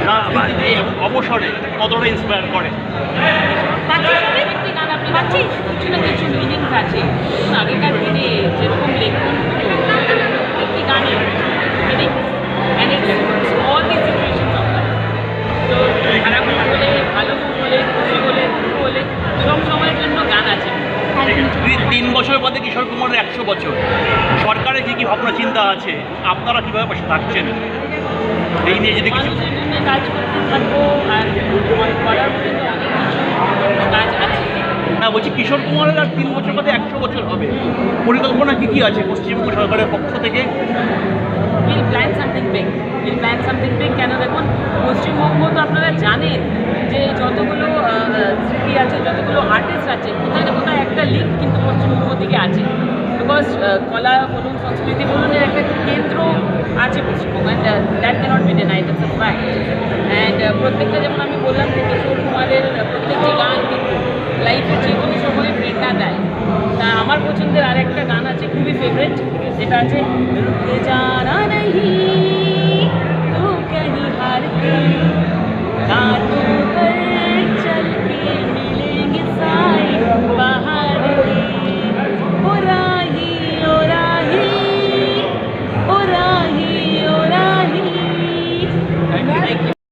রাজনীতিতে অবসরে কতটা ইন্সপায়ার করে? একটি গান আপনি পাচ্ছিস কিছু না কিছু মিনিংস আছে। আগেকার দিনে যেরকম লেখন হতো একটি গানে meanings and it's all the situation of life. তো খারাপ হলে ভালো হলে খুশি হলে দুঃখ হলে সব সময়ের জন্য গান আছে। 3 বছর বাদে কিশোর কুমারের 100 বছর, সরকারের কী কী ভাবনা চিন্তা আছে, আপনারা কীভাবে পাশে থাকছেন এই নিয়ে যদি কিছু? মানুষের জন্য কাজ করতে থাকবো আর করার মধ্যে তো অনেক কিছু কাজ আছে। না বলছি কিশোর কুমারের আর 3 বছর বাদে 100 বছর হবে, পরিকল্পনা কী কী আছে পশ্চিমবঙ্গ সরকারের পক্ষ থেকে? Will plan something big. কেন দেখুন, পশ্চিমবঙ্গ তো আপনারা জানেন যে যতগুলো স্মৃতি আছে, যতগুলো আর্টিস্ট আছে, কোথায় না কোথায় একটা লিঙ্ক কিন্তু পশ্চিমবঙ্গ থেকে আছে। বিকজ কলা বলুন, সংস্কৃতি বলুন, এর একটা কেন্দ্র আছে Paschimbanga, and that cannot be denied, it's a fact. And প্রত্যেকটা, যেমন আমি বললাম যে কিশোর কুমারের প্রত্যেকটি গান কিন্তু লাইফে যে কোনো সময় প্রেরণা দেয়। তা আমার পছন্দের আর একটা গান আছে খুবই ফেভারিট, যেটা আছে রুকে জানা नहीं तो कहीं हार के दांतों पर